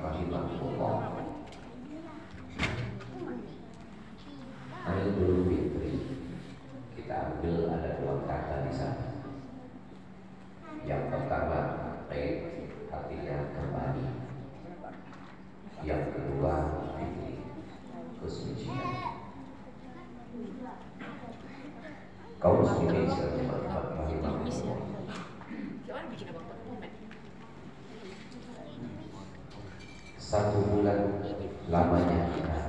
rahimahullah. Idul Fitri kita ambil ada dua kata di sana. Yang pertama Eid, artinya kembali. Yang kedua Fitri, kesucian. Kaum muslimin rahimahullah. Satu bulan lamanya kita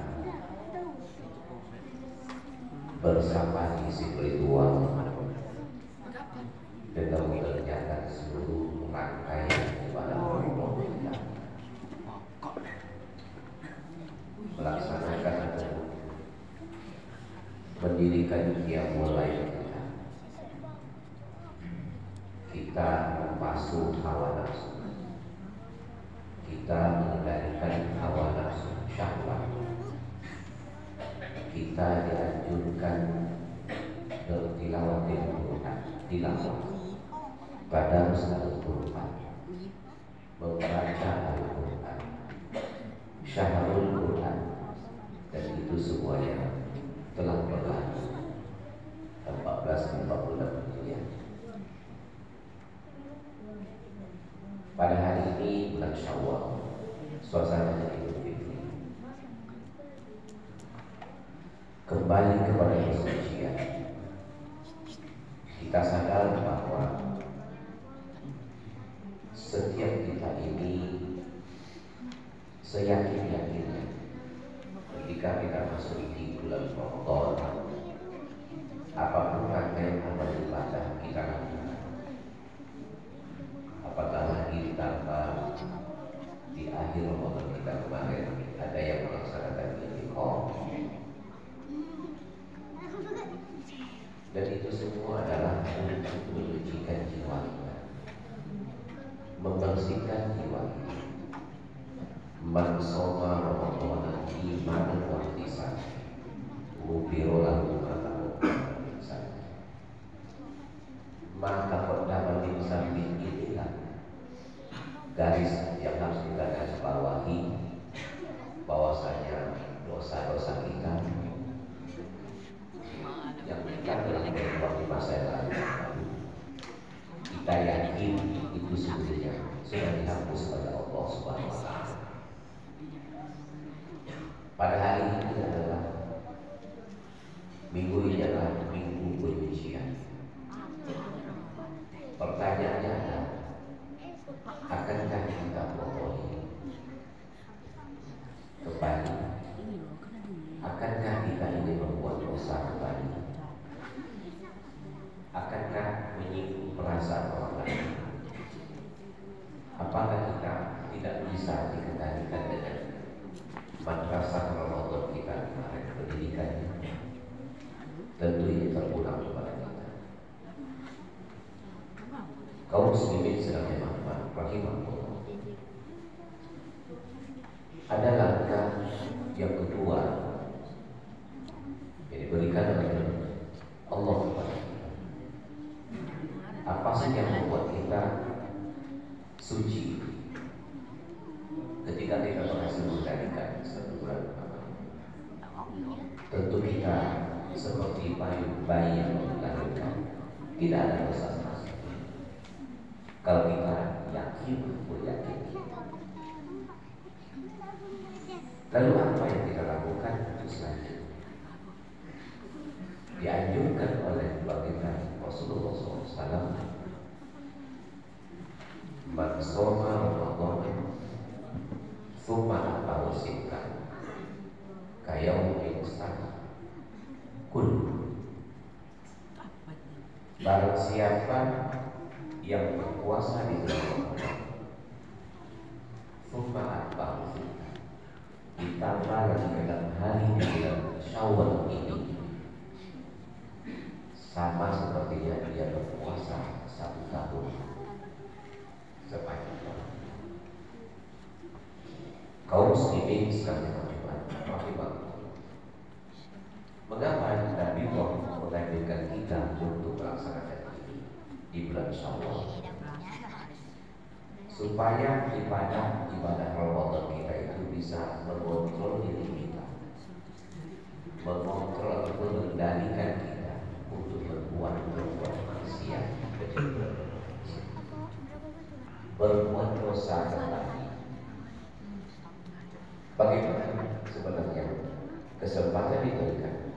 bersama isi ritual dengan mengerjakan seluruh rangkaian ibadah Allah kita, melaksanakan atau mendirikan qiyamul lail kita membasuh hawa nafsu, kita mengendalikan hawa nafsu syahwat, kita dianjurkan bertilawatil Quran, tilawah pada Al-Quran, membaca Al-Quran, syahrul Quran, dan itu semuanya telah berlaku 1446 Hijriah. Pada hari ini bulan Syawal, suasananya Idul Fitri, kembali kepada kesucian. Kita sadar bahwa setiap kita ini seyakin-yakinnya ketika kita masuk di bulan Ramadan, apapun rangkaian amal ibadah kita lakukan, apakah lagi ditambah di akhir Ramadan kita kemarin ada yang melaksanakan itikaf, dan itu semua adalah untuk menyucikan jiwa kita, membersihkan jiwa kita. Man shoma Ramadan imanan wa ihtisaban ghufira lahu ma taqaddama. Maka pertama min inilah garis yang harus kita garis bawahi, bahwasanya dosa-dosa kita yang kita telah berbuat di masa yang lalu, kita yakin itu sebenarnya sudah dihapus oleh Allah Subhanahu wa Ta'ala. Pada hari ini adalah minggu ini adalah minggu penyucian. Pertanyaannya adalah, akankah kita memulai kembali? Akankah kita ini membuat dosa kembali? Akankah menyinggung perasaan orang lain? Apakah kita tidak bisa dikendalikan dengan madrasah Ramadan kita kemarin, pendidikannya? Tentu ini terulang kepada kita. Kaum muslimin sedang rahimahullah. Ada langkah yang kedua yang diberikan oleh Allah kepada kita. Apa sih yang membuat kita suci ketika kita berhasil mengendalikan satu bulan Ramadan? Tentu kita seperti bayi yang dilahirkan, tidak ada dosa sama sekali. Kalau kita yakin, yakin. Lalu apa yang kita lakukan? Itu selanjutnya dianjurkan oleh baginda Rasulullah SAW. Man shoma Ramadan tsumma atba'ahu sittan kayaumil mustaqim kun. Barang siapa yang berpuasa di bulan Ramadan, tsumma atba'ahu sittan, ditambah lagi dalam hari di bulan Syawal ini, sama sepertinya dia berpuasa 1 tahun sepanjang tahun. Kaum muslimin sekalian rahimahullah. Mengapa Nabi Muhammad menganjurkan kita untuk melaksanakan ini di bulan Syawal? Supaya ibadah Ramadan kita Bagaimana sebenarnya kesempatan diberikan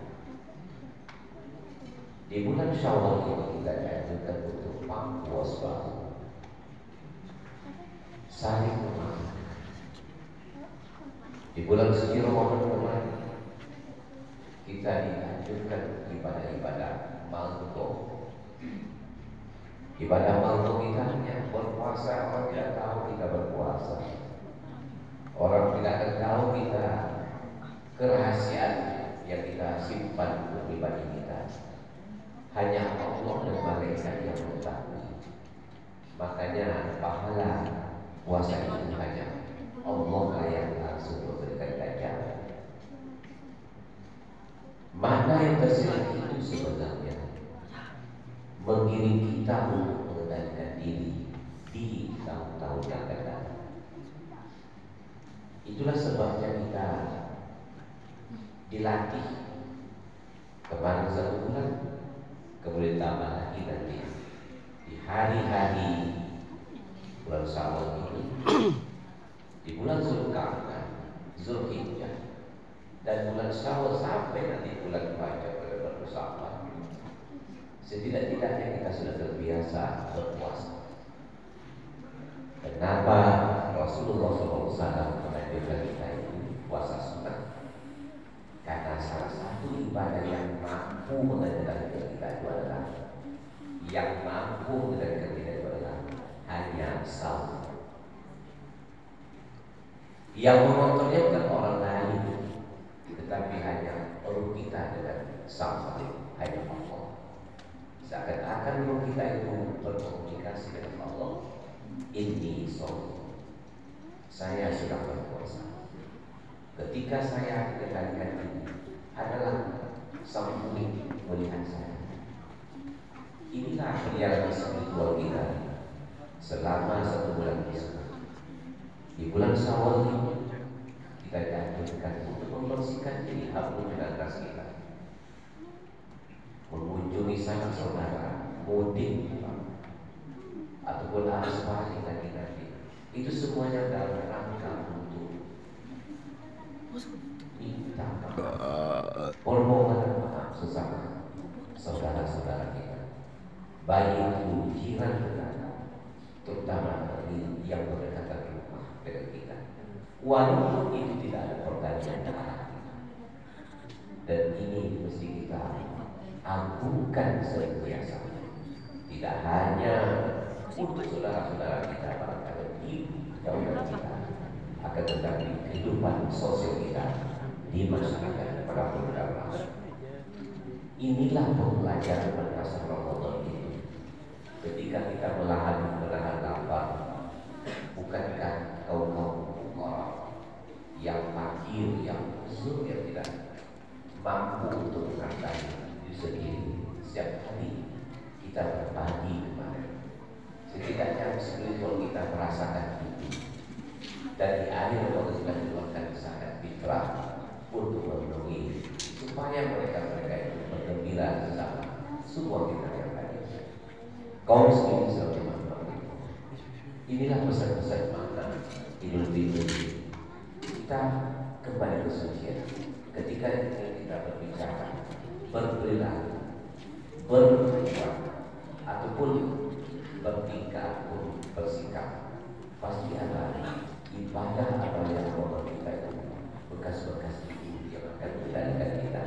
di bulan Syawal ini? Kita dianjurkan untuk puas baru, saling memaafkan. Di bulan suci Ramadan kemarin kita dianjurkan ibadah-ibadah malko. Ibadah malko kita hanya berpuasa. Orang tidak tahu kita berpuasa. Orang tidak akan tahu kita kerahasiaan yang kita simpan untuk pribadi kita. Hanya Allah dan malaikat yang mengetahui. Makanya pahala puasa itu hanya Allah yang langsung memberikan ganjaran. Mana yang tersirat itu sebenarnya mengiring kita untuk mengendalikan diri di tahun-tahun yang akan datang. Itulah sebabnya kita dilatih kemarin 1 bulan, kemudian tambah lagi nanti di hari-hari bulan Syawal ini, di bulan Zulqa'dah, Zulhijjah, dan bulan Syawal sampai nanti bulan Rajab bersama. Setidak-tidaknya kita sudah terbiasa berpuasa. Kenapa Rasulullah SAW mengajarkan kita itu puasa sunnah? Karena salah satu ibadah yang mampu mengendalikan kita itu adalah hanya saum. Yang mengontrolnya bukan orang lain, tetapi hanya ruh kita dengan saum, hanya Allah. Seakan-akan ruh kita itu berkomunikasi dengan Allah. Ini saum, saya sudah berpuasa. Ketika saya dikendalikan ini adalah saum melihat saya. Inilah perjalanan spiritual kita selama 1 bulan tersebut. Di bulan Syawal ini kita dianjurkan untuk membersihkan diri, hablum minanas kita, mengunjungi sanak saudara, mudik ataupun arus balik nanti. Itu semuanya dalam rangka untuk minta permohonan maaf sesama saudara-saudara kita, baik itu jiran tetangga, terutama yang berdekatan rumah dengan kita, walaupun itu tidak ada pertanyaan darah kita. Dan ini mesti kita agungkan senantiasa, tidak hanya untuk saudara-saudara kita barangkali di daulat kita, akan tetapi kehidupan sosial kita di masyarakat pada program. Inilah pembelajaran berdasar Ramadan itu. Ketika kita menahan lapar, bukankah kaum orang yang fakir, yang uzur, yang tidak mampu untuk menangkan diri sendiri, setiap hari kita berbagi kemarin. Setidaknya spiritual kita merasakan itu. Dan di akhir waktu kita keluarkan zakat fitrah untuk memenuhi supaya mereka itu bergembira bersama semua kita yang hadir. Kaum muslimin selalu. Inilah pesan-pesan makna Idul Fitri. Kita kembali ke suci. Ketika kita berbicara, berperilaku, berbuat ataupun bertingkah, bersikap, pasti ada ibadah apa yang Allah kita itu bekas-bekas itu yang akan mengendalikan kita.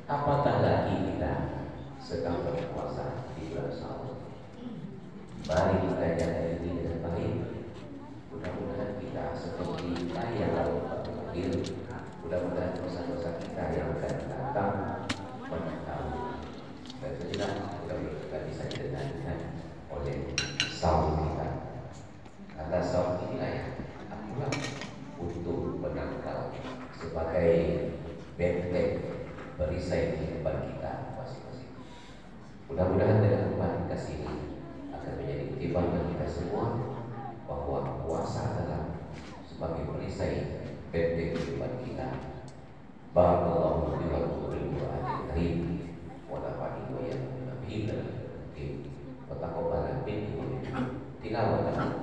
Apatah lagi kita sedang berpuasa di bulan Syawal. Mari kita jaga ini dengan baik. Mudah-mudahan kita seperti yang lalu berpikir. Mudah-mudahan dosa-dosa kita yang akan datang mengetahui. Dan sejenak mudah-mudahan kita bisa dikendalikan oleh saum kita. Karena saum inilah yang akurat untuk menangkal sebagai benteng perisai kehidupan kita masing-masing. Mudah-mudahan dengan kembali kasih ini akan menjadi kutipan bagi kita semua bahwa puasa adalah sebagai perisai benteng kehidupan kita. Barakallahu fi wa karim wa nafa'ani wa iyyakum bihi wa taqabbal minni tilawatan